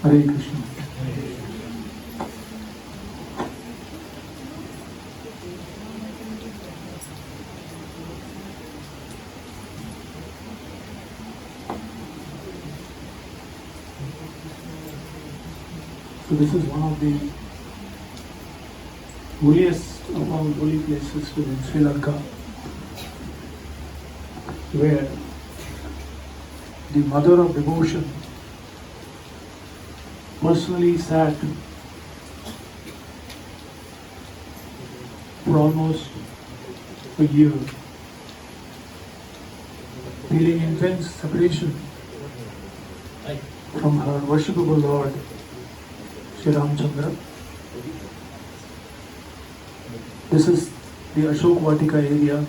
Hare Krishna. So this is one of the holiest of all holy places within Sri Lanka, where the mother of devotion personally sat for almost a year, feeling intense separation from her worshipable Lord, Sri Ramchandra. This is the Ashok Vatika area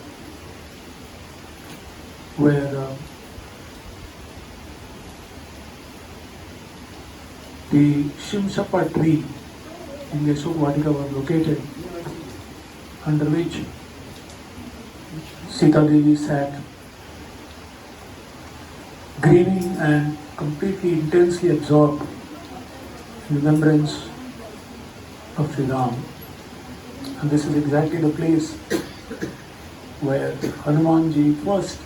where the Shimshapa tree in the Ashok Vatika was located, under which Sita Devi sat, grieving and completely intensely absorbed in remembrance of Sri Ram. And this is exactly the place where Hanumanji first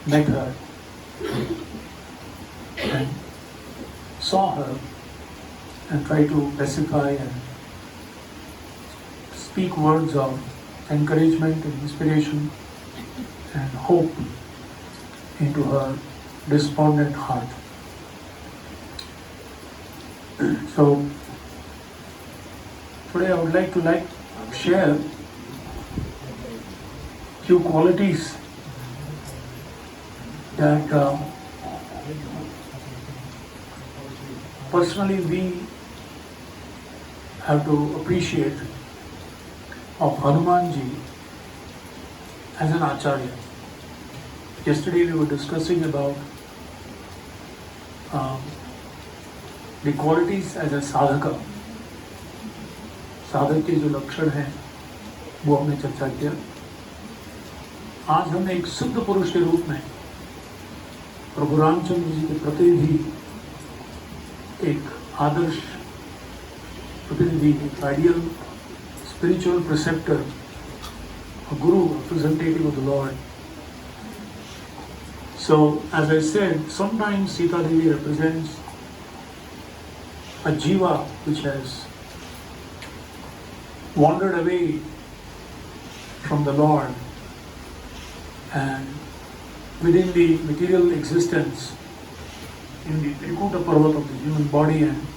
met her and saw her and tried to pacify and speak words of encouragement and inspiration and hope into her despondent heart. So today I would like to share few qualities that personally we have to appreciate of Hanumanji as an Acharya. Yesterday we were discussing about the qualities as a sadhaka. साधक के जो लक्षण हैं वो हमने चर्चा किया. आज हमने एक सिद्ध पुरुष के रूप में प्रभु रामचंद्र जी के प्रति भी एक आदर्श प्रतिनिधि, एक ideal spiritual preceptor, a guru, representative of the Lord. So, as I said, sometimes Sita Devi represents a jiva which has wandered away from the Lord, and within the material existence, in the Trikuta Parvat of the human body, and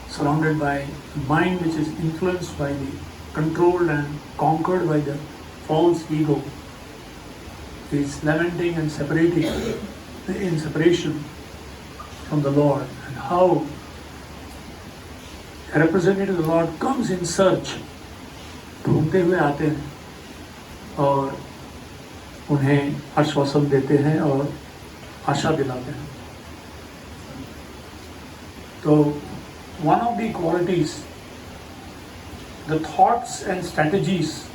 surrounded by mind which is influenced by the controlled and conquered by the false ego, is lamenting and separating in separation from the Lord, and how a representative of the Lord comes in search, ढूंढते हुए आते हैं और उन्हें आश्वासन देते हैं और आशा दिलाते हैं. तो one of the qualities, the thoughts and strategies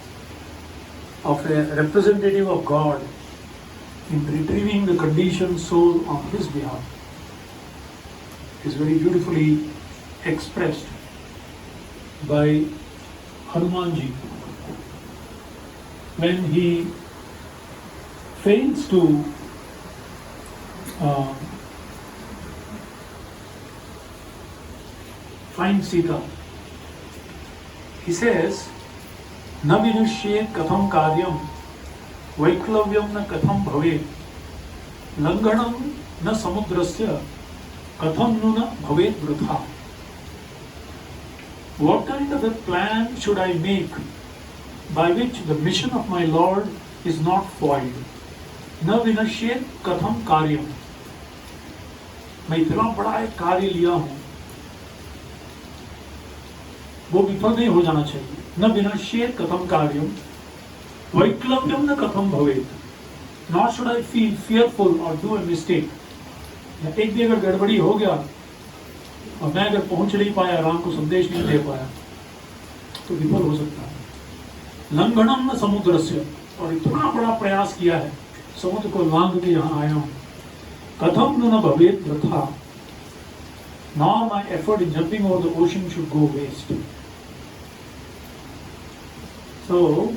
of a representative of God in retrieving the conditioned soul on his behalf is very beautifully expressed by Hanumanji when he fails to find Sita. He says, "Na vinushyet katham karyam, vaiklavyam na katham bhavet, langhanam na samudrasya, katham nu na bhavet vrutha." What kind of a plan should I make by which the mission of my Lord is not foiled? Na vinashyet katham karyam. मैं इतना बड़ा एक कार्य लिया हूं, वो विफल नहीं हो जाना चाहिए. न विनश्येत कथम कार्यम, वैक्लव्यम न कथम भवेत. Nor should I feel fearful or do a mistake. एक भी अगर गड़बड़ी हो गया और मैं अगर पहुंच नहीं पाया, राम को संदेश नहीं दे पाया, तो विफल हो सकता है. लंघनम न समुद्रस्य, और इतना बड़ा प्रयास किया है, समुद्र को लांघ के यहाँ आया हूँ. कथम न भवेत वृथा. nor my effort in jumping over the ocean should go waste. So,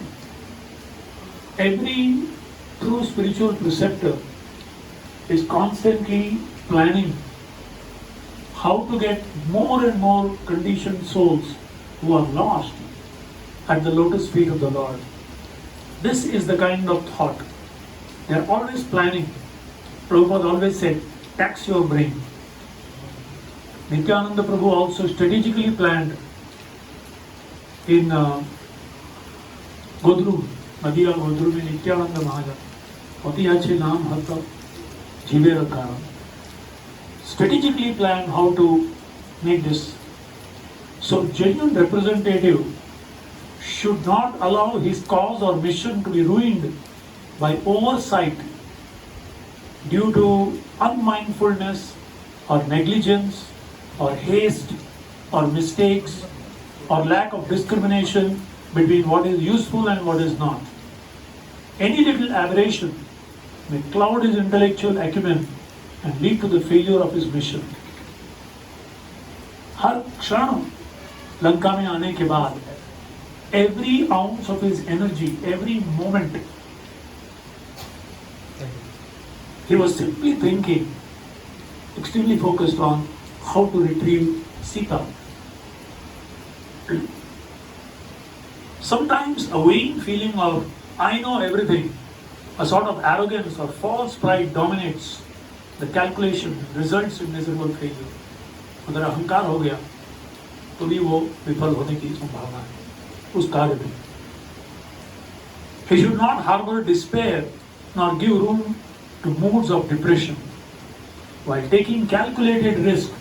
every true spiritual preceptor is constantly planning how to get more and more conditioned souls who are lost at the lotus feet of the Lord. This is the kind of thought. They are always planning. Prabhupada always said, tax your brain. Nityananda Prabhu also strategically planned in Godru, Nadiya Godru में नित्यानंद महाराज अति अच्छे नाम हता जीवे रखा strategically planned how to make this. So genuine representative should not allow his cause or mission to be ruined by oversight due to unmindfulness or negligence or haste or mistakes or lack of discrimination between what is useful and what is not. Any little aberration may cloud his intellectual acumen and lead to the failure of his mission. हर क्षण लंका में आने के बाद every ounce of his energy, every moment, he was simply thinking, extremely focused on how to retrieve Sita. Sometimes a vain feeling of I know everything, a sort of arrogance or false pride dominates the calculation, results in miserable failure. अगर अहंकार हो गया तो भी वो विफल होने की संभावना है उस कार्य में. He should not harbor despair nor give room to moods of depression. While taking calculated risk,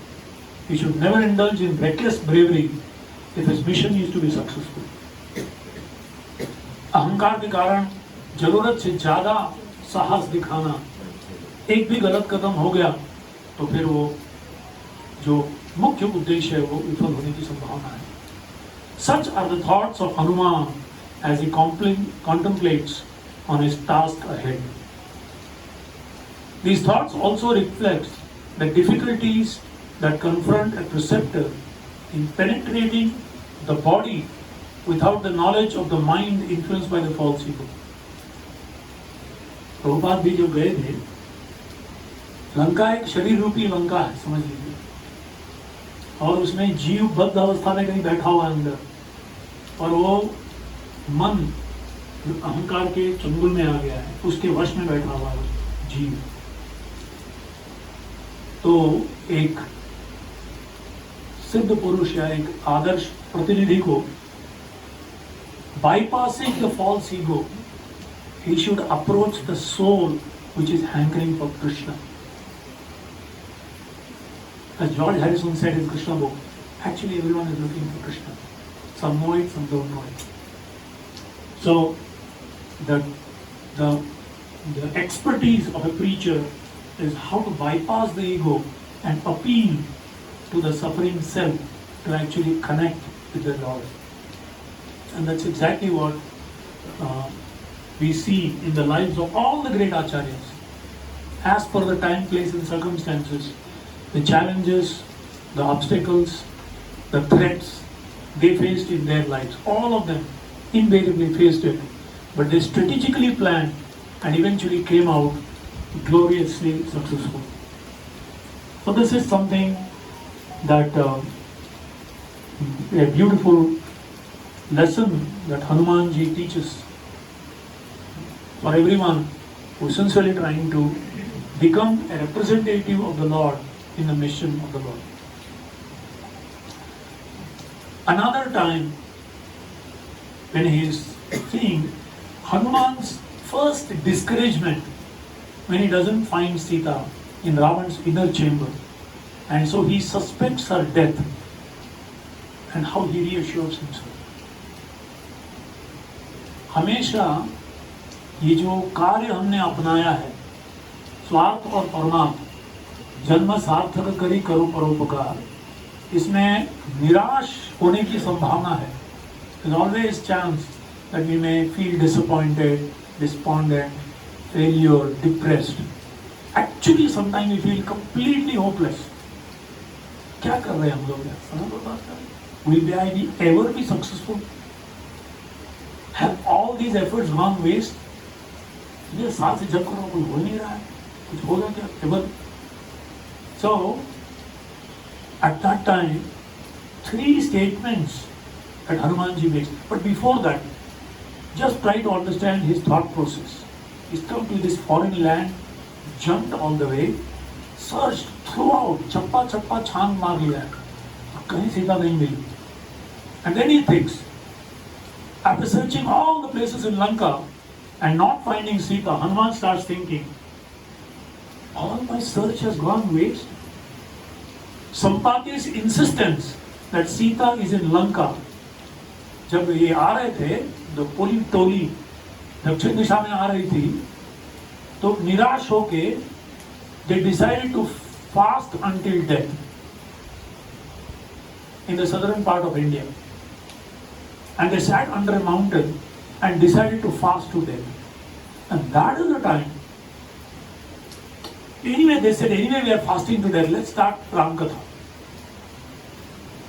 he should never indulge in reckless bravery if his mission is to be successful. अहंकार के कारण जरूरत से ज्यादा साहस दिखाना, एक भी गलत कदम हो गया तो फिर वो जो मुख्य उद्देश्य है वो विफल होने की संभावना है. Such are the thoughts of Hanuman as he contemplates on his task ahead. These thoughts also reflect the difficulties that confront a preceptor in penetrating the body without the knowledge of the mind influenced by the false ego. Prabhupada भी जो गए थे, लंका एक शरीर रूपी लंका है समझ लीजिए, और उसमें जीव बद्ध अवस्था में कहीं बैठा हुआ है अंदर, और वो मन अहंकार के चंगुल में आ गया है, उसके वश में बैठा हुआ है जीव. तो एक सिद्ध पुरुष या एक आदर्श प्रतिनिधि को bypassing the false ego, he should approach the soul which is hankering for Krishna. As George Harrison said in Krishna book, actually everyone is looking for Krishna. Some know it, some don't know it. So the expertise of a preacher is how to bypass the ego and appeal to the suffering self to actually connect with the Lord. And that's exactly what we see in the lives of all the great acharyas. As per the time, place and circumstances, the challenges, the obstacles, the threats they faced in their lives, all of them invariably faced it, but they strategically planned and eventually came out gloriously successful. So this is something that a beautiful lesson that Hanumanji teaches for everyone who is sincerely trying to become a representative of the Lord in the mission of the Lord. Another time when he is seeing Hanuman's first discouragement when he doesn't find Sita in Ravan's inner chamber, and so he suspects her death, and how he reassures himself. हमेशा ये जो कार्य हमने अपनाया है, स्वार्थ और परमार्थ, जन्म सार्थक करी करो परोपकार, इसमें निराश होने की संभावना है. There's always chance that we may feel disappointed, despondent, failure, depressed. Actually, sometimes we feel completely hopeless. क्या कर रहे हैं हम लोग यार, समय बर्बाद कर रहे हैं. Will I ever be successful? Have all these efforts gone waste? ये साथ से जब करो कुछ हो नहीं रहा है, कुछ होगा क्या ever? So at that time 3 statements that Hanumanji makes, but before that just try to understand his thought process. He's come to this foreign land, jumped all the way, searched throughout, chappa chappa छान मार लिया है, कहीं सीता नहीं मिली. And then he thinks, after searching all the places in Lanka and not finding Sita, Hanuman starts thinking, all my search has gone waste. Sampati's insistence that Sita is in Lanka, जब ये आ रहे थे, the police टोली दक्षिण दिशा में आ रही थी, तो निराश होके they decided to fast until death in the southern part of India. And they sat under a mountain and decided to fast to death. And that is the time. Anyway, they said, anyway we are fasting to death, let's start Ram Katha.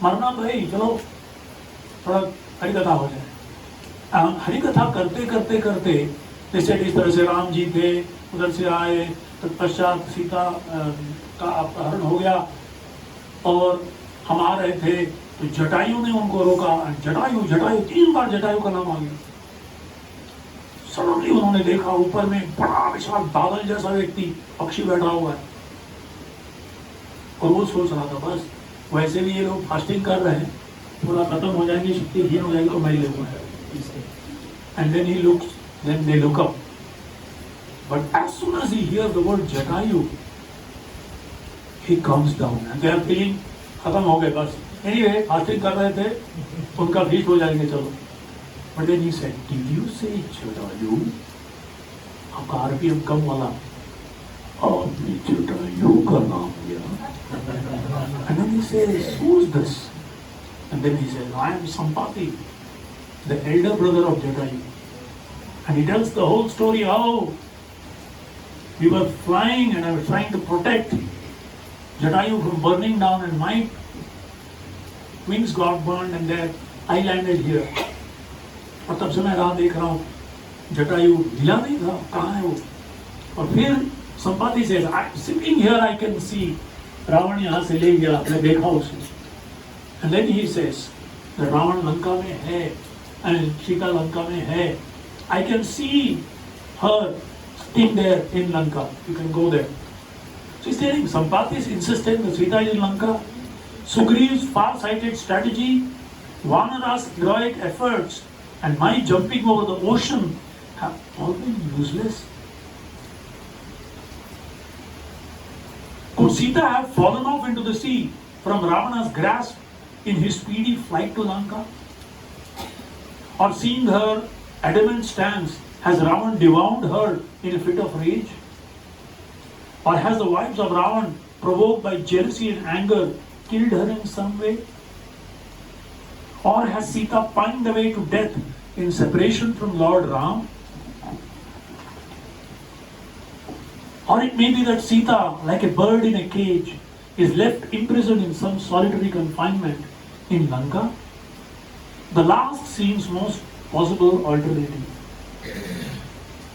मरना तो है, चलो थोड़ा हरि कथा हो जाए. हरि कथा करते करते करते जैसे इस तरह से राम जी थे, उधर से आए, तत्पश्चात सीता का अपहरण हो गया और हम आ रहे थे, तो जटायु ने उनको रोका. जटायु जटायु 3 बार जटायु का नाम आ गया. सडनली उन्होंने देखा ऊपर में बड़ा विशाल बादल जैसा व्यक्ति पक्षी बैठा हुआ है, और वो सोच रहा था बस वैसे भी ये लोग फास्टिंग कर रहे हैं, थोड़ा खत्म हो जाएंगे, शक्ति हीन हो जाएगी तो मैं ही लूंगा. And then he looks, then they look up, but as soon as he hears the word Jatayu, he comes down and they are feeling खत्म हो गए बस. एनीवे फास्टिंग कर रहे थे, उनका फीस्ट हो जाएंगे चलो. But then he said, did you say Jatayu? आपका आरपीएम कम वाला, आपने जटायु का नाम लिया. And then he says, who's this? And then he says, I am Sampati, the elder brother of Jatayu. And he tells the whole story how we were flying and I was trying to protect Jatayu from burning down, and my wings got burned and then I landed here. और तब से मैं राह देख रहा हूँ, जटायु हिला नहीं था, कहाँ है वो? और फिर Sampati says, I'm sitting here, I can see Ravan यहाँ से ले गया, मैं देखा उसे. And then he says, that Ravan Lanka में है and सीता लंका में है. I can see her sitting there in Lanka. You can go there. So he's telling Sampati is insistent that Sita is in Lanka. Sugriva's far-sighted strategy, Vanara's heroic efforts, and my jumping over the ocean have all been useless. Could Sita have fallen off into the sea from Ravana's grasp in his speedy flight to Lanka? Or seeing her adamant stance, has Ravan devoured her in a fit of rage? Or has the wives of Ravan, provoked by jealousy and anger, killed her in some way? Or has Sita pined away to death in separation from Lord Ram? Or it may be that Sita, like a bird in a cage, is left imprisoned in some solitary confinement in Lanka. The last seems most possible alternative.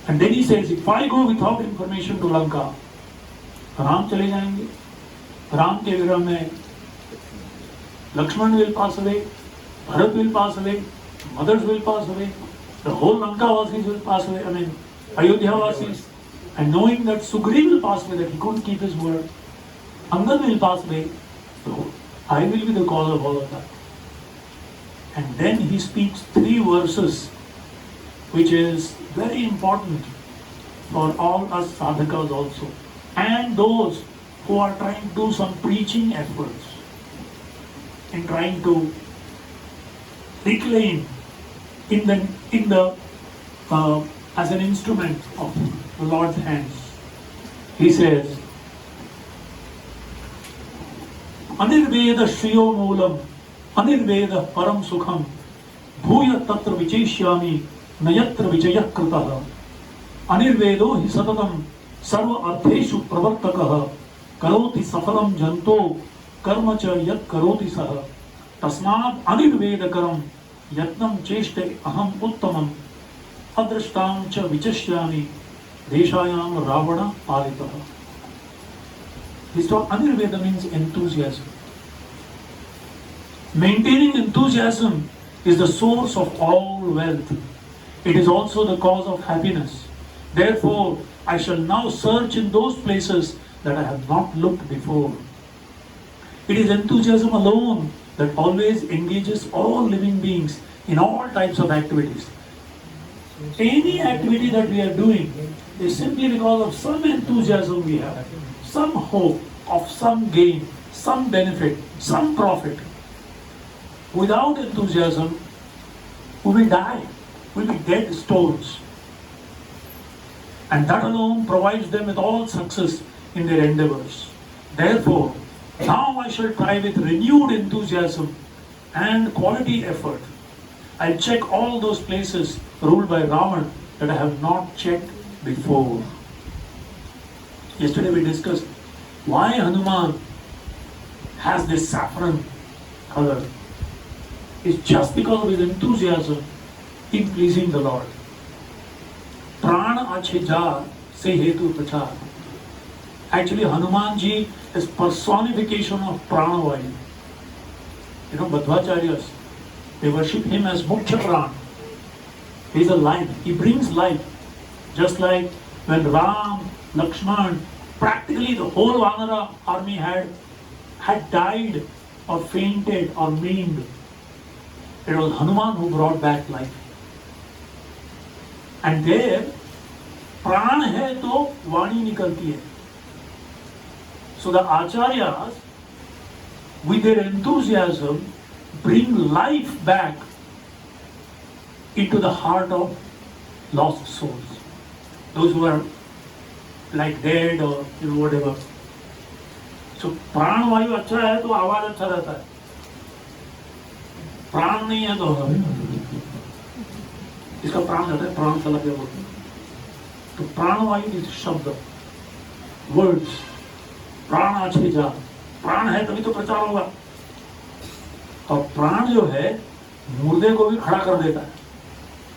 And then he says, if I go without information to Lanka, Ram चले जाएंगे. Ram के विरह में Lakshman will pass away, Bharat will pass away, mothers will pass away, the whole Lanka Vasis will pass away, Ayodhya Vasis. And knowing that Sugriva will pass away, that he couldn't keep his word, Angad will pass away, so I will be the cause of all of that. And then he speaks 3 verses, which is very important for all us sadhakas also, and those who are trying to do some preaching efforts in trying to reclaim in the as an instrument of the Lord's hands. He says, Anirveda Shriyo Moolam, Anirveda Param Sukham, Bhuya Tatra Vicheshyami, Nayatra Vichayah Kritaha, Anirvedo Hi Satatam, Sarva Artheshu Pravartakaha, Karoti Safalam Janto, कर्म च यत् करोति सः तस्मात् अनिर्वेदकरं यत्नं चेष्टे अहम उत्तमम अदृष्टां च विचश्यामि देशायां Ravan पालितः. This word Anirveda means enthusiasm. Maintaining enthusiasm is the source of all wealth. It is also the cause of happiness. Therefore, I shall now search in those places that I have not looked before. It is enthusiasm alone that always engages all living beings in all types of activities. Any activity that we are doing is simply because of some enthusiasm we have, some hope of some gain, some benefit, some profit. Without enthusiasm, we will die. We will be dead stones. And that alone provides them with all success in their endeavors. Therefore, now I shall try with renewed enthusiasm and quality effort. I'll check all those places ruled by Ravan that I have not checked before. Yesterday we discussed why Hanuman has this saffron color. It's just because of his enthusiasm in pleasing the Lord. Prana ache jar se hetu prachar. Actually, Hanumanji is personification of Pranavayu. You know, Madhvacharyas, they worship him as Mukhya Pran. He's a life. He brings life. Just like when Ram, Lakshman, practically the whole Vanara army had died or fainted or maimed. It was Hanuman who brought back life. And there, प्राण है तो वाणी निकलती है. So the acharyas, with their enthusiasm, bring life back into the heart of lost souls. Those who are like dead or whatever. So प्राण वायु अच्छा है तो आवाज अच्छा रहता है. प्राण नहीं है तो इसका प्राण रहता है. प्राण चला गया बोलते हैं. तो प्राणवायु इस शब्द वर्ड्स प्राण आछे जा. प्राण है तभी तो प्रचार होगा. और प्राण जो है मुर्दे को भी खड़ा कर देता है.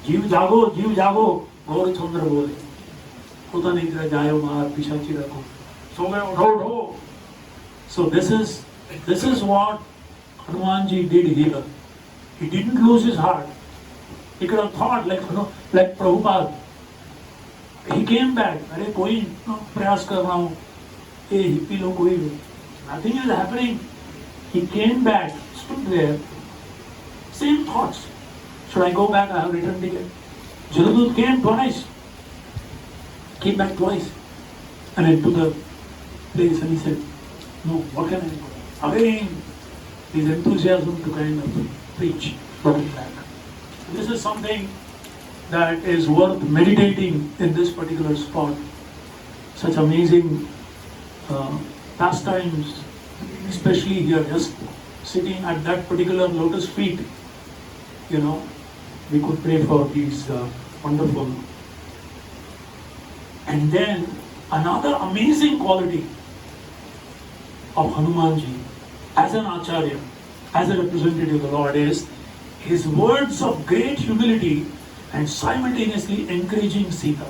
जीव जागो गौरचंद्र बोले. खुदा नहीं तेरा जायो मार पिशाची रखो. सो गए उठो. So this is what Hanumanji did here. He didn't lose his heart. He could have thought like Prabhupada. He came back. अरे कोई प्रयास कर रहा हूँ. ये हिप्पी लोग कोई nothing is happening. He came back, stood there. Same thoughts. Should I go back? I have return ticket. Jaladut came twice. Came back twice. And into the place and he said, no, what can I do? Again, his enthusiasm to kind of preach, brought it back. This is something that is worth meditating in this particular spot. Such amazing pastimes, especially here, just sitting at that particular lotus feet, we could pray for these wonderful. And then another amazing quality of Hanumanji as an acharya, as a representative of the Lord is his words of great humility and simultaneously encouraging Sita.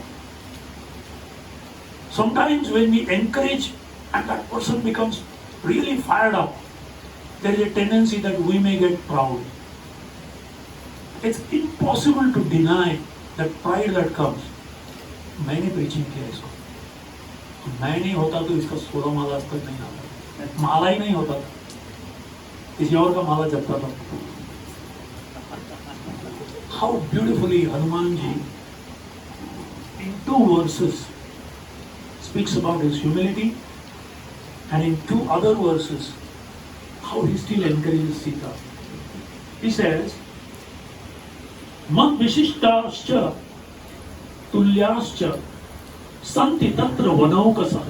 Sometimes when we encourage and that person becomes really fired up, there is a tendency that we may get proud. It's impossible to deny that pride that comes. मैंने preaching किया इसको. मैं नहीं होता तो इसका 16 माला आज तक नहीं आता. माला ही नहीं होता था. किसी और का माला जपता था. How beautifully Hanumanji in 2 verses speaks about his humility, and in 2 other verses how he still encourages Sita. He says, Mad vishishtascha tulyascha santi tatra vanaukasah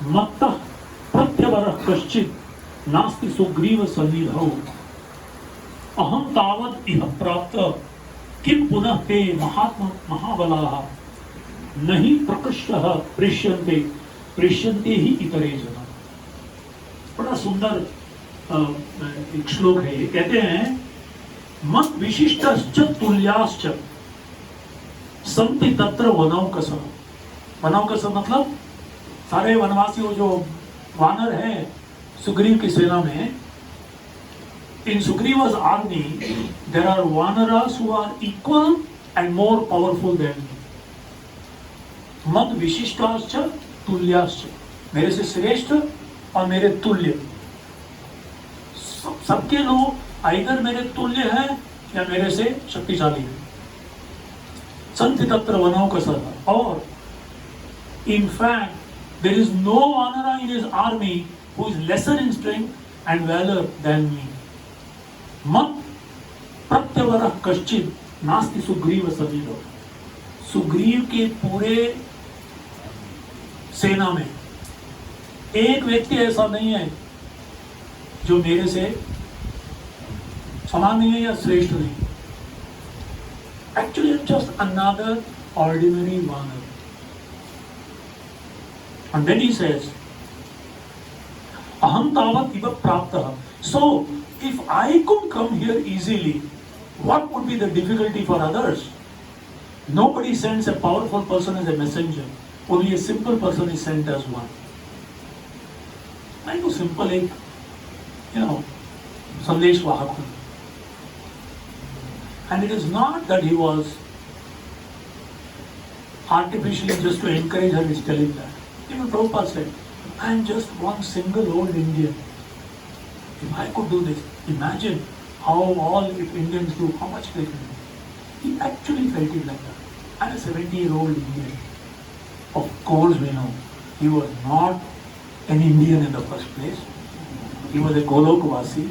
mattah pratyavarah kaschid nasti sugriva sanidhau aham tavat iha prapta kim punah te mahatma mahabalaha nahi prakashtah prishyanti hi itare jana. बड़ा सुंदर एक श्लोक है। ये कहते हैं मत विशिष्टश्च तुल्याश्च संति तत्र वनौकस। वनौकस मतलब सारे वनवासी जो वानर हैं सुग्रीव की सेना में, in Sugriva's army there are vanaras who are equal and more powerful than me. मद विशिष्टाश्च तुल्याश्च, मेरे से श्रेष्ठ और मेरे तुल्य। सबके लोग आइदर मेरे तुल्य हैं या मेरे से शक्तिशाली हैं। संति तत्र वनौकसः, और in fact there is no vanara in his army who is lesser in strength and valor than me. मत प्रत्यवरः कश्चित नास्ति सुग्रीव समीरो। सुग्रीव के पूरे सेना में एक व्यक्ति ऐसा नहीं है जो मेरे से समान नहीं है या श्रेष्ठ नहीं। Actually, I'm just another ordinary vanar. And then he says, aham tavat iva praptah. So, if I could come here easily, what would be the difficulty for others? Nobody sends a powerful person as a messenger. Only a simple person is sent as one. I know simple एक, संदेश वाहक हूँ. And it is not that he was artificially just to encourage her, is telling that. Even Prabhupada said, I am just one single old Indian. If I could do this, imagine how all if Indians do, how much they can do. He actually felt it like that. I'm a 70-year-old Indian. Of course we know, he was not an Indian in the first place. He was a Golokvasi.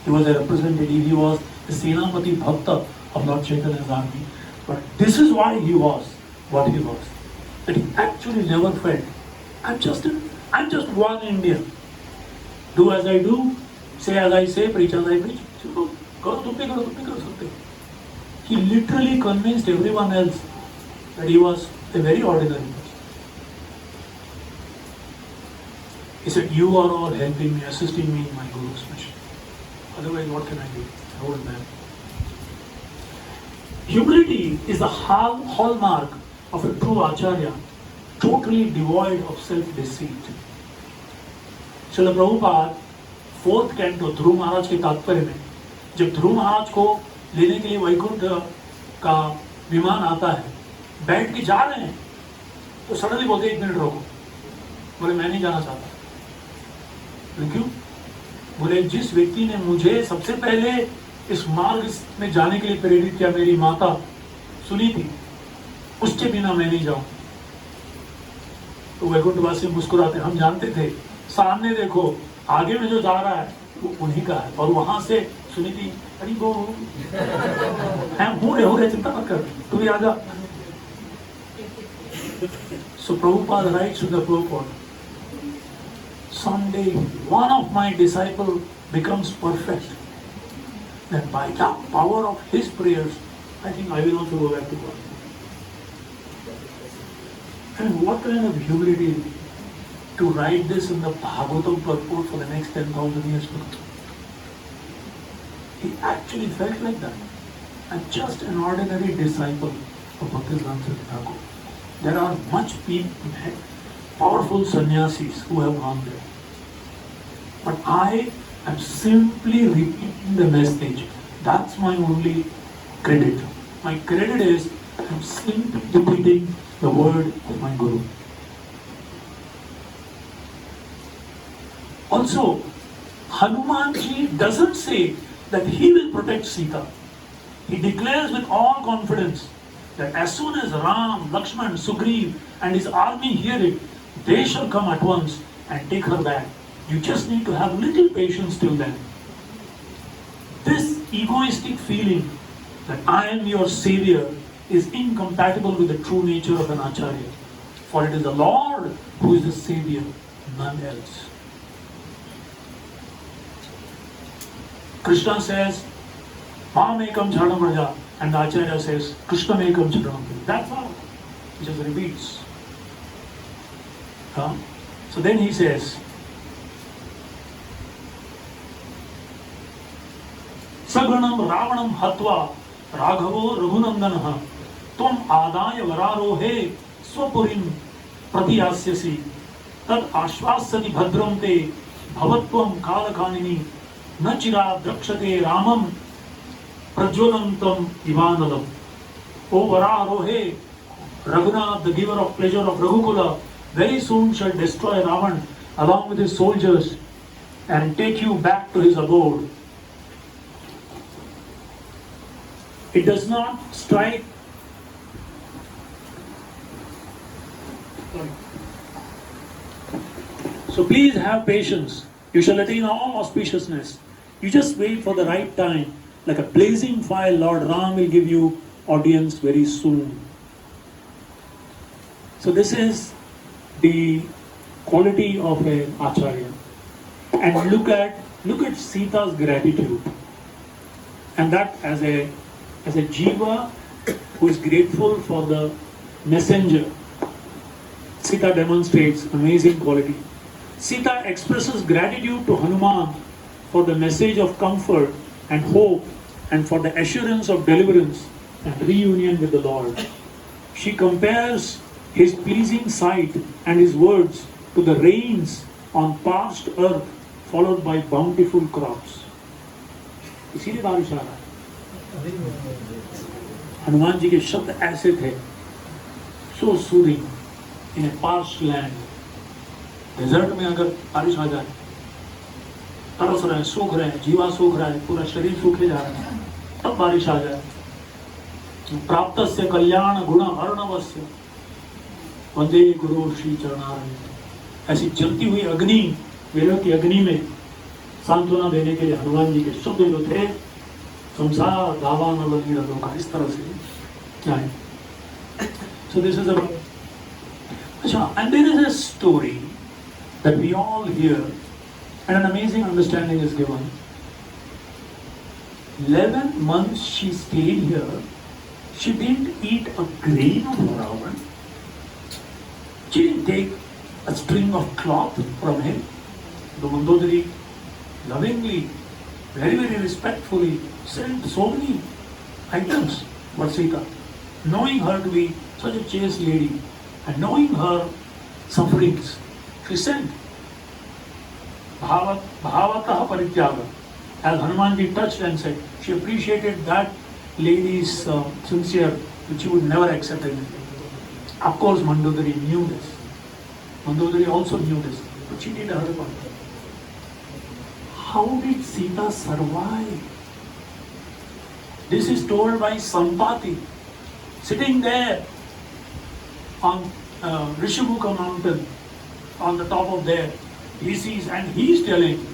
He was a representative. He was the Senapati Bhakta of Lord Chaitanya's army. But this is why he was what he was. That he actually never felt, I'm just one Indian. Do as I do, say as I say, preach as I preach. So, something. He literally convinced everyone else that he was a very ordinary person. He said, you are all helping me, assisting me in my Guru's mission. Otherwise, what can I do? An old man. Humility is the hallmark of a true Acharya, totally devoid of self-deceit. Srila Prabhupada, 4th canto, ध्रुव महाराज के तात्पर्य में, जब ध्रुव महाराज को लेने के लिए वैकुंठ का विमान आता है, बैठ के जा रहे हैं, तो सडनली बोलते 1 मिनट रोको। बोले मैं नहीं जाना चाहता। क्यों? बोले जिस व्यक्ति ने मुझे सबसे पहले इस मार्ग में जाने के लिए प्रेरित किया, मेरी माता सुनी थी, उसके बिना मैं नहीं जाऊं। तो वैकुंठवासी मुस्कुराते, हम जानते थे, सामने देखो आगे में जो जा रहा है वो उन्हीं का है। और वहां से सुनी थी, अरे वो हो रहे चिंता मत कर, तू भी आजा। So Prabhupada writes to the Prabhupada, someday one of my disciples becomes perfect, then by the power of his prayers, I think I will also go back to God. And what kind of humility to write this in the Bhagavatam purport for the next 10,000 years to come. He actually felt like that. I'm just an ordinary disciple of Bhaktisiddhanta Thakur. There are much powerful sannyasis who have gone there. But I am simply repeating the message. That's my only credit. My credit is I'm simply repeating the word of my Guru. Also, Hanumanji doesn't say that he will protect Sita. He declares with all confidence that as soon as Ram, Lakshman, Sugriv and his army hear it, they shall come at once and take her back. You just need to have little patience till then. This egoistic feeling that I am your savior is incompatible with the true nature of an Acharya. For it is the Lord who is the savior, none else. Krishna says, Mam ekam charanam raja, and the Acharya says, Krishna ekam charanam. That's all. He just repeats. So then he says, सगणम रावणम हत्वा राघवो रघुनंदनः त्वम आदाय वरारोहे स्वपुरीं प्रतियास्यसि तद आश्वास्यति भद्रं ते भवत्वं कालकालिनी न चिरात् द्रक्ष्यते रामं प्रज्वलंतम इवानलम. O Vararohe, Raghunath, the giver of pleasure of Raghukula, very soon shall destroy Ravan along with his soldiers and take you back to his abode. It does not strike. So please have patience. You shall attain all auspiciousness. You just wait for the right time. Like a blazing fire, Lord Ram will give you audience very soon. So this is the quality of an acharya. And look at Sita's gratitude. And that as a jiva who is grateful for the messenger, Sita demonstrates amazing quality. Sita expresses gratitude to Hanuman for the message of comfort and hope and for the assurance of deliverance and reunion with the Lord. She compares his pleasing sight and his words to the rains on parched earth followed by bountiful crops. इसीलिए बारिश आ रहा है. हनुमान जी के शब्द ऐसे थे, so soothing in a parched land. Desert में अगर बारिश आ जाए, तरस रहे हैं, सूख रहे हैं, जीवा सूख रहा है, पूरा शरीर सूखे जा रहा है, तब बारिश आ जाए. प्राप्तस्य कल्याण गुण अर्णवस्य वंदे गुरु श्री चरणारविंद. ऐसी जलती हुई अग्नि, वेलों की अग्नि में सांत्वना देने के लिए हनुमान जी के शब्द जो थे, संसार दावान लोका, इस तरह से क्या है. So this is a and there is a story that we all hear and an amazing understanding is given. 11 months she stayed here. She didn't eat a grain of Ravan. She didn't take a string of cloth from him. The Mandodari lovingly, very, very respectfully sent so many items for Sita, knowing her to be such a chaste lady and knowing her sufferings. She sent Bhavatah Parityaga. As Hanumanji touched and said, she appreciated that lady's sincere, which she would never accept anything. Of course, Mandodari knew this. Mandodari also knew this, but she did her part. How did Sita survive? This is told by Sampati, sitting there on Rishabhuka mountain, on the top of there. He sees and he is telling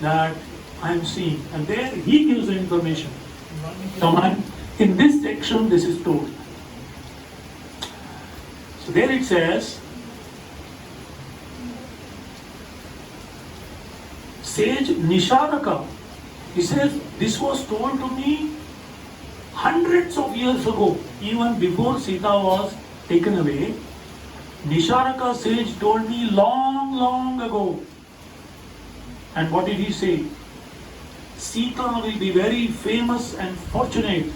that I am seeing, and there he gives the information. In this section, this is told. So there it says, sage Nisharaka, he says, this was told to me hundreds of years ago, even before Sita was taken away. Nisharaka sage told me long, long ago. And what did he say? Sita will be very famous and fortunate,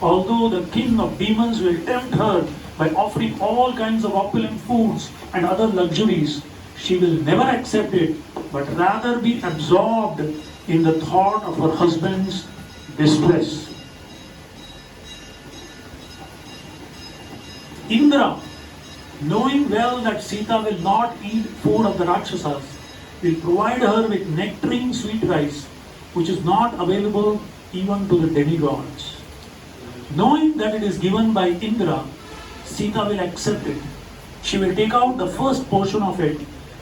although the king of demons will tempt her by offering all kinds of opulent foods and other luxuries. She will never accept it, but rather be absorbed in the thought of her husband's distress. Indra, knowing well that Sita will not eat food of the Rakshasas, will provide her with nectarine sweet rice, which is not available even to the demigods. Knowing that it is given by Indra, Sita will accept it. She will take out the first portion of it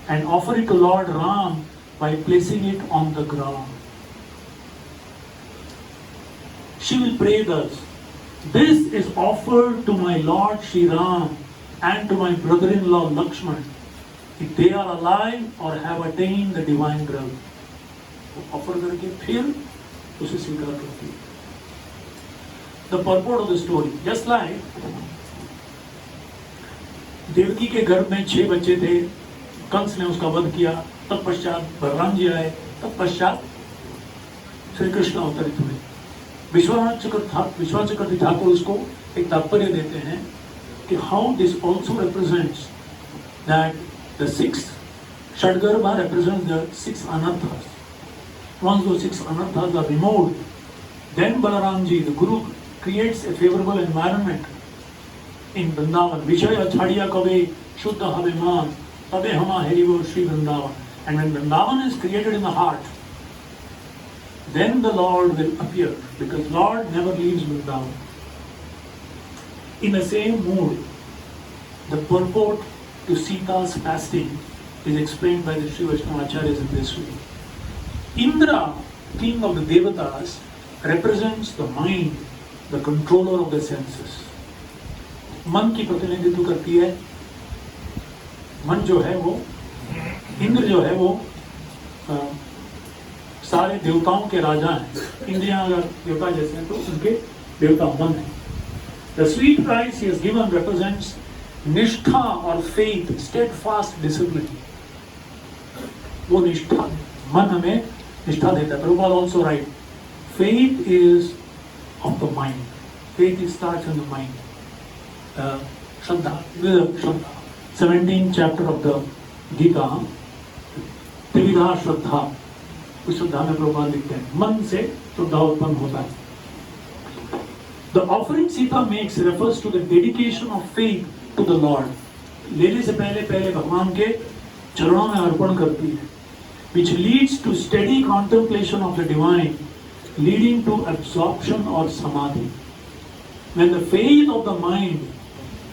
and offer it to Lord Ram by placing it on the ground. She will pray thus, "This is offered to my Lord Sri Ram and to my brother-in-law Lakshman, if they are alive or have attained the divine realm." Offer करके फिर उसे स्वीकार करती है. The purport of the story, just like Devaki के गर्भ में 6 बच्चे थे, कंस ने उसका वध किया, तत्पश्चात बलराम जी आए, तत्पश्चात श्री कृष्ण अवतरित हुए. विश्वास चक्रवर्ती ठाकुर उसको एक तात्पर्य देते हैं कि how this also represents that the six षडगर्भा represents the six anarthas. Once those six anarthas are removed, then Balaramji, the Guru, creates a favorable environment in Vrindavan. Vishaya chhadiya kabe shuddha habe maan tabe hama herivo Shri Vrindavan. And when Vrindavan is created in the heart, then the Lord will appear, because Lord never leaves Vrindavan. In the same mood, the purport to Sita's fasting is explained by the Sri Vaishnava Acharyas in this way. Indra, king of the Devatas, represents the mind, the controller of the senses. मन की प्रतिनिधित्व करती है. मन जो है वो, इंद्र जो है वो सारे देवताओं के राजा हैं. इंद्रियां अगर देवता जैसे हैं तो उनके देवता मन है. The sweet price he has given represents निष्ठा और faith, steadfast discipline. वो निष्ठा, मन हमें निष्ठा देता है. Prabhupada also write, faith is of the mind. Faith starts in the mind. Shraddha, 17th chapter of the Gita, त्रिविधा श्रद्धा. उस श्रद्धा में प्रभुपाद लिखते हैं मन से श्रद्धा उत्पन्न होता है. The offering Sita makes refers to the dedication of faith to the Lord. लेने से पहले भगवान के चरणों में अर्पण करती है, which leads to steady contemplation of the divine, leading to absorption or samadhi. When the faith of the mind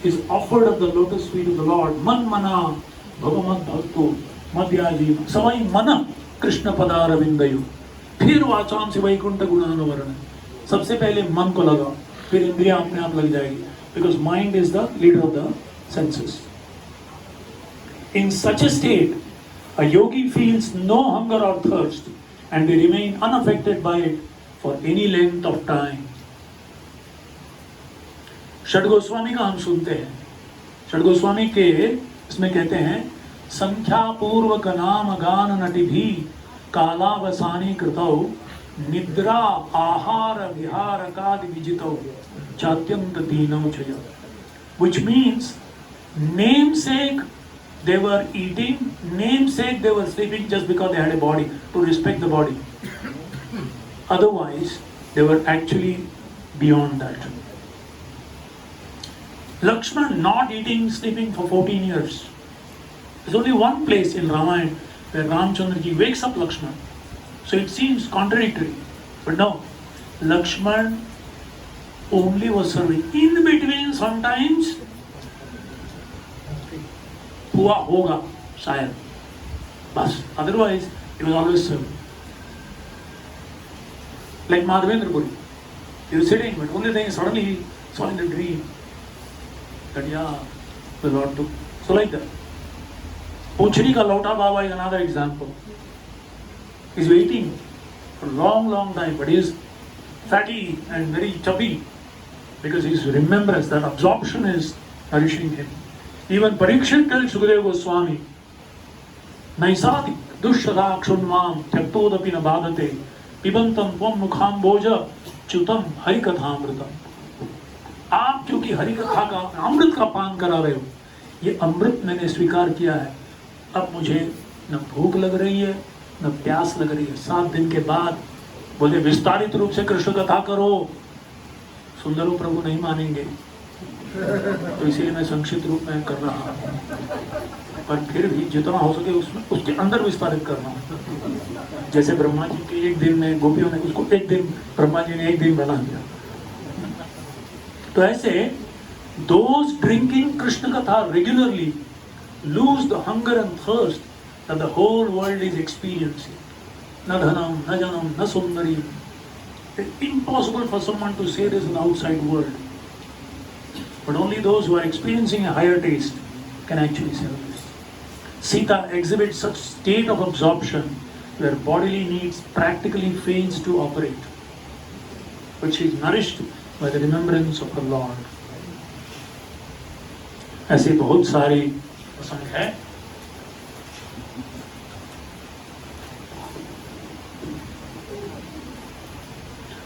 is offered at the lotus feet of the Lord, man mana bhagavat bhakto madhyaji savai mana Krishna पदार विंदयु, फिर वाचाम से वैकुंठ गुणानुवरण. सबसे पहले मन को लगा, फिर इंद्रियां अपने आप लग जाएगी, because mind is the leader of the senses. In such a state, a yogi feels no hunger or thirst, and they remain unaffected by it for any length of time. षड Goswami का हम सुनते हैं. षड गोस्वामी के इसमें कहते हैं, संख्या पूर्वक नाम गान नटि भी कालावसानी कृतौ निद्रा आहार विहार कादि विजितौ चात्यंत दीनौ चय. Which means namesake they were eating, namesake they were sleeping just because they had a body, to respect the body. Otherwise they were actually beyond that. Lakshman not eating, sleeping for 14 years. There's only one place in Ramayana where Ramchandraji wakes up Lakshman. So it seems contradictory. But no, Lakshman only was serving. In between sometimes हुआ होगा शायद, बस. Otherwise it was always serving. Like Madhavendra Puri. He was sitting, but only thing suddenly he saw in the dream that the Lord took. So like that. Puchri ka Lota Baba is another example. He's waiting for a long time, but he's fatty and very chubby because his remembrance, that absorption is nourishing him. Even Parikshit tells Sukadeva Goswami, Naisati dushada kshunmam tyaktodapi na badate pibantam tvam mukham boja chutam harikathamritam. आप क्योंकि हरि कथा का अमृत का पान करा रहे हो, ये अमृत मैंने स्वीकार किया है, अब मुझे न भूख लग रही है न प्यास लग रही है. 7 दिन के बाद बोले विस्तारित रूप से कृष्ण कथा करो. सुंदरो प्रभु नहीं मानेंगे, तो इसीलिए मैं संक्षिप्त रूप में कर रहा हूँ, पर फिर भी जितना हो सके उसमें उसके अंदर विस्तारित करना. जैसे ब्रह्मा जी के एक दिन में गोपियों ने उसको एक दिन, ब्रह्मा जी ने एक दिन बना दिया. तो ऐसे those drinking Krishna Katha regularly lose the hunger and thirst that the whole world is experiencing. Na dhanam, na janam, na sundari. It's impossible for someone to say this in the outside world. But only those who are experiencing a higher taste can actually say this. Sita exhibits such state of absorption where bodily needs practically fails to operate, but she is nourished by the remembrance of her Lord. ऐसे बहुत सारे प्रसंग है.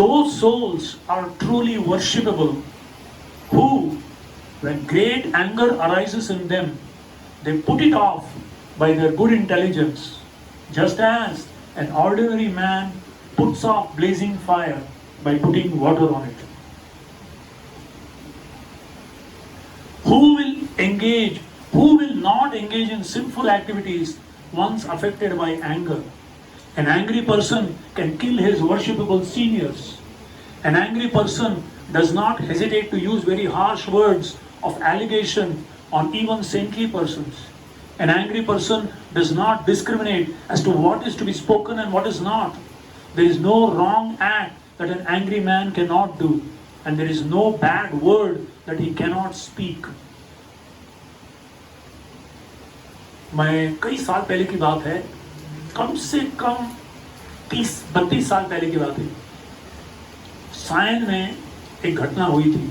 those souls are truly worshipable who, when great anger arises in them, they put it off by their good intelligence, just as an ordinary man puts off blazing fire by putting water on it. Who will not engage in sinful activities once affected by anger? An angry person can kill his worshipable seniors. An angry person does not hesitate to use very harsh words of allegation on even saintly persons. An angry person does not discriminate as to what is to be spoken and what is not. There is no wrong act that an angry man cannot do, and there is no bad word that he cannot speak. मैं कई साल पहले की बात है, कम से कम 30-32 साल पहले की बात है, सायन में एक घटना हुई थी।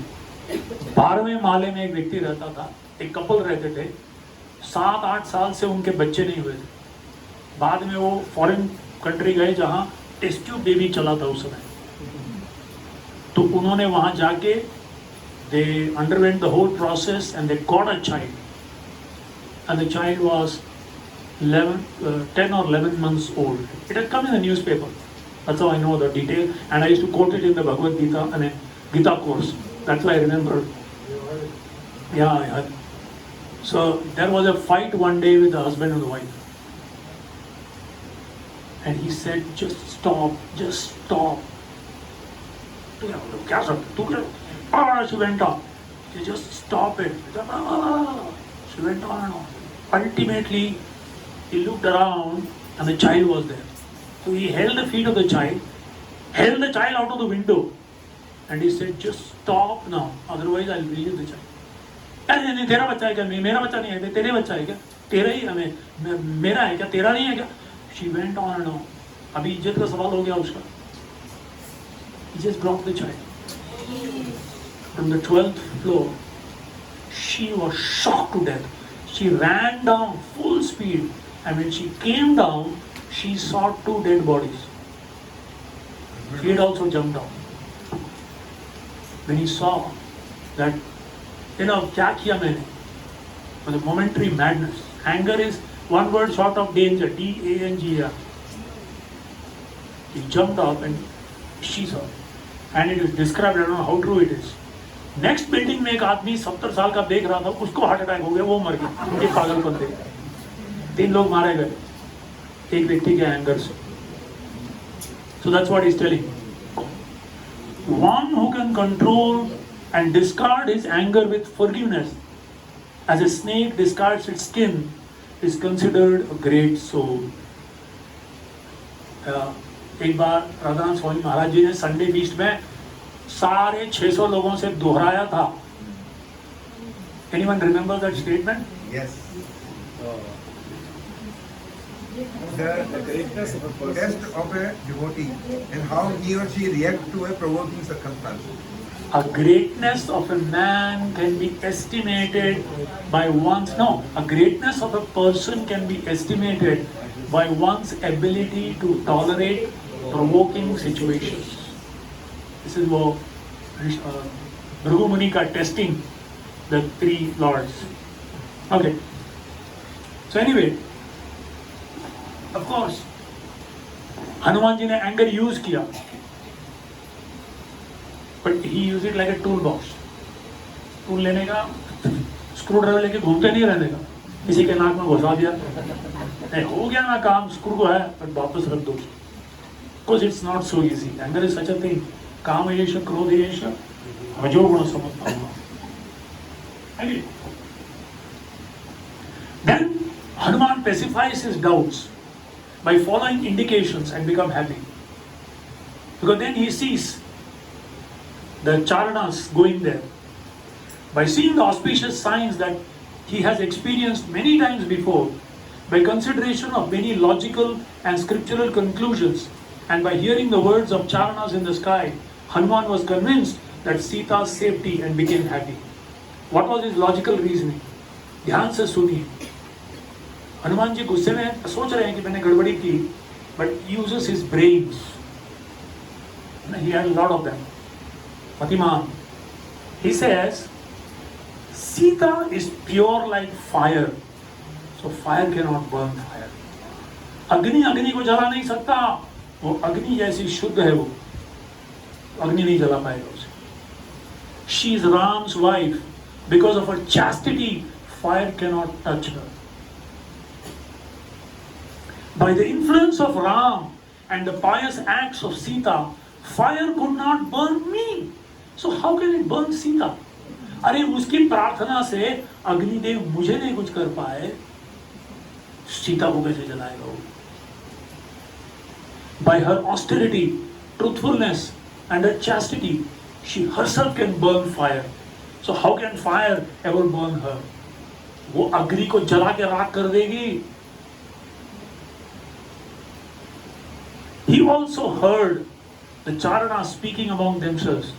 12वें माले में एक व्यक्ति रहता था, एक कपल रहते थे, 7-8 साल से उनके बच्चे नहीं हुए थे। बाद में वो फॉरेन कंट्री गए जहाँ टेस्ट ट्यूब बेबी चला था उस समय, तो उन्होंने वहाँ जाके they underwent the whole process and they got a child, and the child was 10 or 11 months old. It had come in the newspaper. That's how I know the detail, and I used to quote it in the Bhagavad Gita and a Gita course. That's why I remember. Yeah, I heard. So there was a fight one day with the husband and the wife, and he said, "Just stop, just stop." She went on. She just stop it. She went on and on. Ultimately, he looked around and the child was there. So he held the feet of the child, held the child out of the window, and he said, "Just stop now, otherwise I'll release the child." अरे नहीं, तेरा बच्चा है क्या? मेरा बच्चा नहीं है, तेरे बच्चा है क्या? तेरा ही हमें, मेरा है क्या? तेरा नहीं है क्या? She went on and on. अभी इज्जत का सवाल हो गया उसका. He just dropped the child from the 12th floor. She was shocked to death. She ran down full speed, and when she came down, she saw 2 dead bodies. He had also jumped down. When he saw that, क्या किया मैंने? For the momentary madness. Anger is one word short of danger. D-A-N-G-R. He jumped up and she saw. And it is described, I don't know how true it is. Next building में एक आदमी 70 साल का देख रहा था, उसको heart attack हो गया, वो मर गया उनके पागलपन से। 3 लोग मारे गए एक व्यक्ति के एंगर से। So that's what he's telling. One who can control and discard his anger with forgiveness, as a snake discards its skin, is considered a great soul. एक बार राधा स्वामी महाराज जी ने संडे फीस्ट में सारे 600 लोगों से दोहराया था। Anyone remember that statement? Yes. The greatness of a person. Test of a devotee and how he or she reacts to a provoking circumstance. A greatness of a man can be estimated by one's a greatness of a person can be estimated by one's ability to tolerate provoking situations. This is what Bhrigu Muni ka testing the 3 lords. Okay. So anyway, of course, Hanumanji ne anger use kiya, but he used it like a toolbox. Tool लेने का, screwdriver लेके घूमते नहीं रहने का, किसी के नाक में घुसा दिया, नहीं हो गया ना काम, screw को है, but वापस रख दो. Because it's not so easy. Anger is such a thing. काम येश, क्रोध येश, रजोगुण समत्वः. Anyway, then Hanuman pacifies his doubts by following indications and become happy. Because then he sees the charanas going there. By seeing the auspicious signs that he has experienced many times before, by consideration of many logical and scriptural conclusions, and by hearing the words of charanas in the sky, Hanuman was convinced that Sita's safety and became happy. What was his logical reasoning? ध्यान से सुनिए. हनुमान जी गुस्से में सोच रहे हैं कि मैंने गड़बड़ी की, but uses his brains. He had a lot of them. Fatima, he says, Sita is pure like fire. So fire cannot burn fire. अग्नि अग्नि को जला नहीं सकता. वो अग्नि जैसी शुद्ध है वो. अग्नि नहीं जला पाएगा उसे. She is Ram's wife. Because of her chastity, fire cannot touch her. By the influence of Ram and the pious acts of Sita, fire could not burn me. So how can it burn Sita? अरे उसकी प्रार्थना से अग्निदेव मुझे नहीं कुछ कर पाए, सीता को कैसे जलाएगा वो? By her austerity, truthfulness and her chastity, she herself can burn fire. So how can fire ever burn her? वो अग्नि को जला के राख कर देगी. He also heard the Charanas speaking among themselves.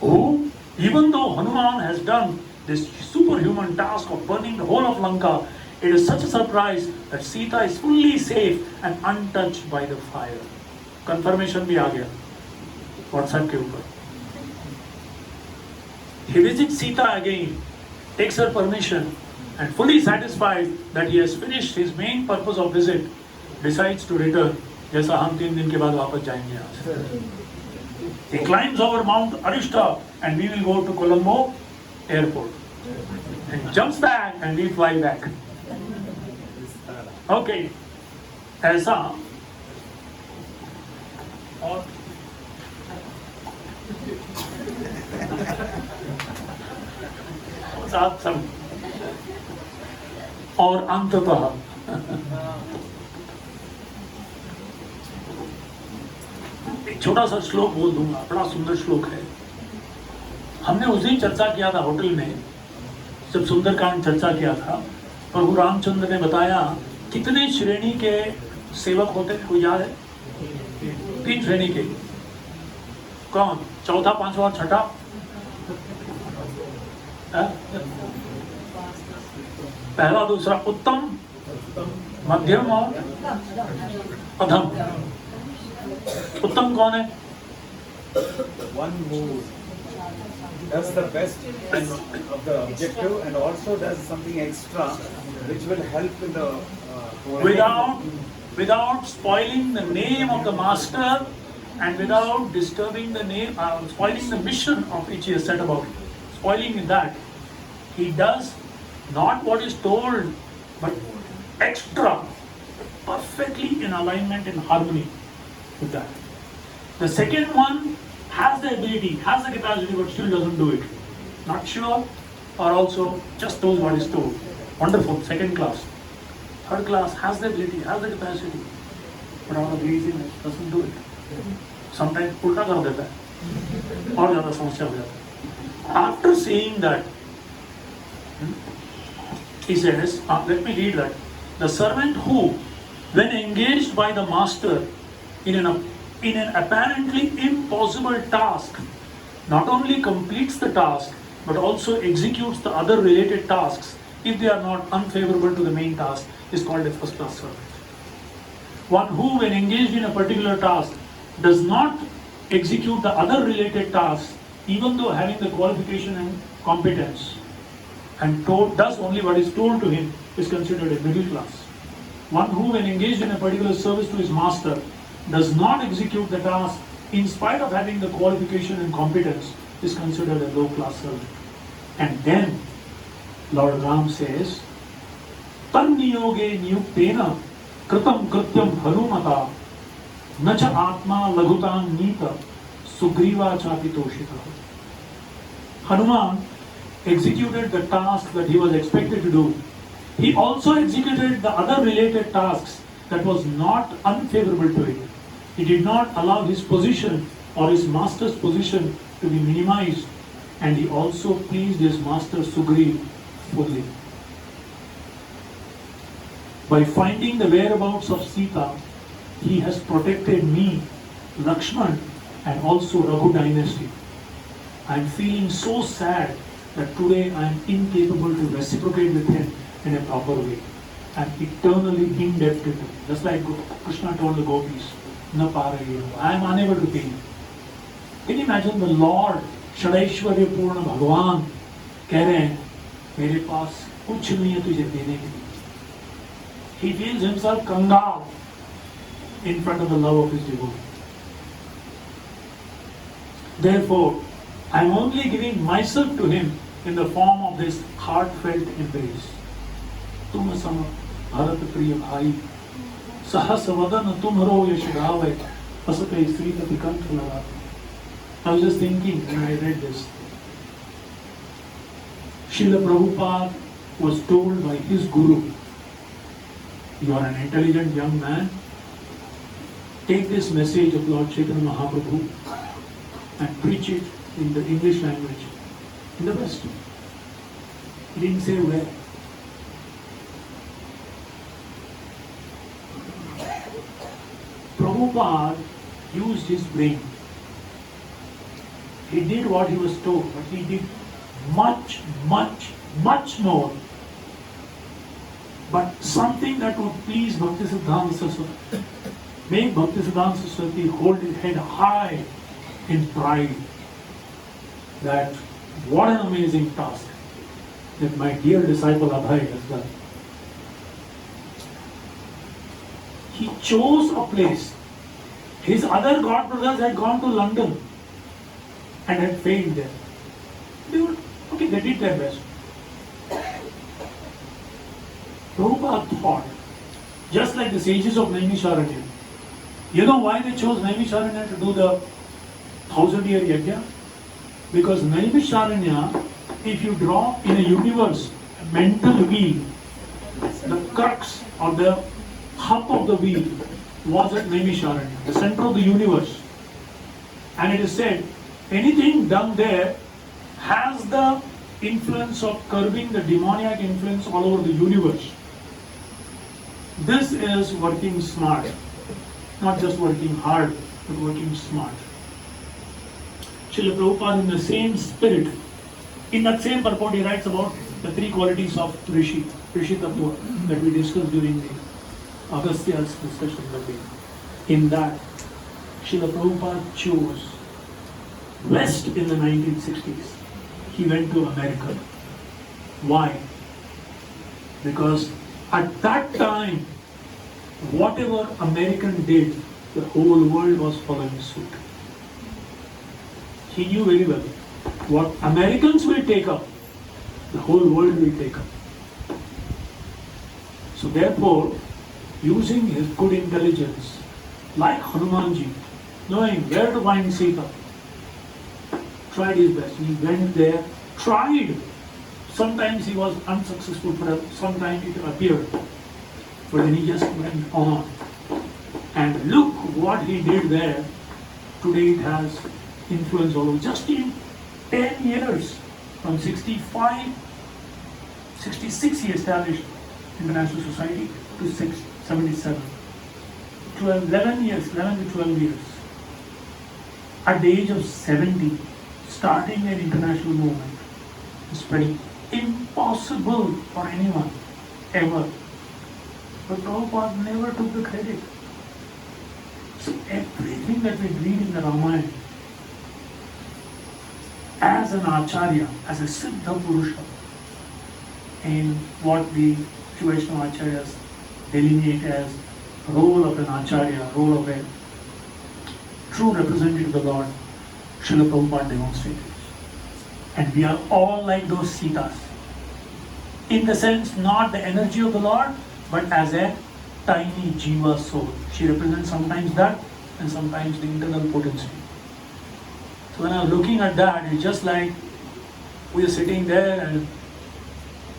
Who, even though Hanuman has done this superhuman task of burning the whole of Lanka, it is such a surprise that Sita is fully safe and untouched by the fire. Confirmation भी आ गया WhatsApp के ऊपर. He visits Sita again, takes her permission, and fully satisfied that he has finished his main purpose of visit, decides to return. जैसा हम 3 दिन के बाद वापस जाएंगे यहाँ से. He climbs over Mount Arishta and we will go to Colombo airport. And jumps back and we fly back. Okay. ऐसा और साथ सब और अंततः एक छोटा सा श्लोक बोल दूंगा, बड़ा सुंदर श्लोक है. हमने उस दिन चर्चा किया था होटल में, जब सुंदरकांड चर्चा किया था. प्रभु रामचंद्र ने बताया कितने श्रेणी के सेवक होते हैं, कोई याद है? 3 श्रेणी के. कौन? चौथा, पांचवा, छठा? पहला, दूसरा, उत्तम, मध्यम और अधम. उत्तम कौन है? One who does the best of the objective and also does something extra which will help in the without spoiling the name of the master and without disturbing the name, spoiling the mission of which he has set about. Spoiling that, he does not what is told, but extra, perfectly in alignment, in harmony with that. The second one has the ability, has the capacity, but still doesn't do it. Not sure, or also just knows what is told. Wonderful, second class. Third class has the ability, has the capacity, but out of laziness doesn't do it. Sometimes उल्टा कर देता है और ज़्यादा समस्या हो जाता है. After saying that, he says, let me read that. The servant who, when engaged by the master in an apparently impossible task, not only completes the task, but also executes the other related tasks, if they are not unfavorable to the main task, is called a first class servant. One who, when engaged in a particular task, does not execute the other related tasks, even though having the qualification and competence, and does only what is told to him, is considered a middle class. One who, when engaged in a particular service to his master, does not execute the task in spite of having the qualification and competence, is considered a low class servant. And then Lord Ram says, Tanniyoge niyuktena kritam krityam hanumata nacha atma lagutan nita sugriva chapitoshita. Hanuman executed the task that he was expected to do. He also executed the other related tasks that was not unfavorable to it. He did not allow his position or his master's position to be minimized, and he also pleased his master Sugriv fully. By finding the whereabouts of Sita, he has protected me, Lakshman, and also Raghu dynasty. I am feeling so sad that today I am incapable to reciprocate with him in a proper way. I am eternally indebted to him. Just like Krishna told the gopis, Na parayi, I am unable to pay him. Can you imagine the Lord, Shadaishwarya Purna Bhagavan, कह रहे हैं मेरे पास कुछ नहीं है तुझे देने के लिए. He feels himself kangal in front of the love of his devotee. Therefore, I am only giving myself to him in the form of this heartfelt embrace. तुम सम भरत प्रिय भाई सहस वदन तुम्हरो यश गावे असते श्रीपति कंठ लगाते. I was just thinking when I read this. Srila Prabhupada was told by his guru, you are an intelligent young man, take this message of Lord Chaitanya Mahaprabhu and preach it in the English language in the West. He didn't say where. Prabhupada used his brain. He did what he was told, but he did much, much, much more. But something that would please Bhaktisiddhanta Saraswati, make Bhaktisiddhanta Saraswati hold his head high in pride. That what an amazing task that my dear disciple Abhay has done. He chose a place. His other god brothers had gone to London and had failed there. They were, okay, they did their best. Prabhupada thought, just like the sages of Naimisharanya, you know why they chose Naimisharanya to do the 1000-year yajna? Because Naimisharanya, if you draw in a universe, a mental wheel, the crux or the hub of the wheel was at Naimisharanya, the center of the universe. And it is said, anything done there has the influence of curbing the demoniac influence all over the universe. This is working smart, not just working hard, but working smart. Srila Prabhupada, in the same spirit, in that same purport, he writes about the three qualities of Rishi Tattva that we discussed during the Agastya's discussion that day. In that, Srila Prabhupada chose West in the 1960s. He went to America. Why? Because at that time, whatever American did, the whole world was following suit. He knew very well what Americans will take up, the whole world will take up. So therefore, using his good intelligence, like Hanumanji, knowing where to find Sita, tried his best. He went there, tried. Sometimes he was unsuccessful, but sometimes it appeared. But then he just went on. And look what he did there. Today it has influence all over. Just in 10 years, from 65, 66 he established International Society to 77. 11 to 12 years. At the age of 70, starting an international movement, spreading, impossible for anyone, ever. But Prabhupada never took the credit. So everything that we read in the Ramayana, as an Acharya, as a Siddha Purusha, in what the Vaishnava Acharyas delineate as role of an Acharya, role of a true representative of the Lord, Srila Prabhupada demonstrated. And we are all like those Sitas. In the sense, not the energy of the Lord, but as a tiny Jiva soul. She represents sometimes that and sometimes the internal potency. So when I was looking at that, it's just like we are sitting there and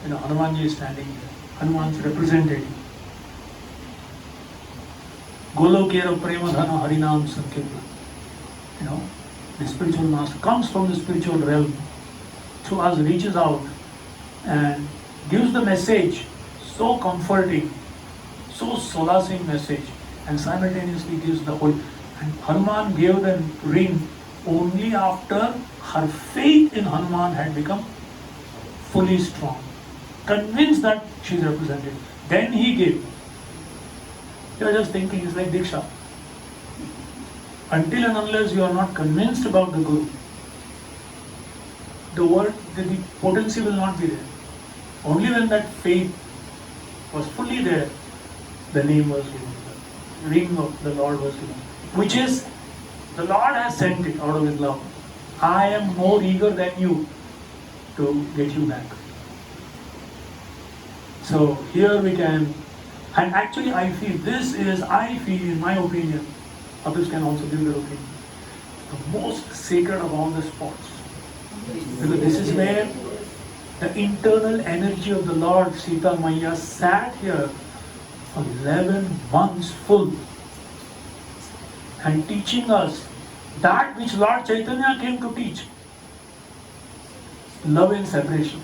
Hanumanji is standing there. Hanuman's representative. Golokera Premadhana Harinam Sankirtan. The spiritual master comes from the spiritual realm to us, reaches out and gives the message, so comforting, so solacing message, and simultaneously gives the whole. And Hanuman gave the ring only after her faith in Hanuman had become fully strong, convinced that she is represented. Then he gave. You are just thinking, it's like Diksha. Until and unless you are not convinced about the Guru, the potency will not be there. Only when that faith was fully there, the name was given, the ring of the Lord was given, which is, the Lord has sent it out of His love. I am more eager than you to get you back. So here we can, and actually I feel, in my opinion, others can also give their opinion, the most sacred of all the sports. Because this is where the internal energy of the Lord Sita Maya sat here for 11 months full and teaching us that which Lord Chaitanya came to teach. Love and separation.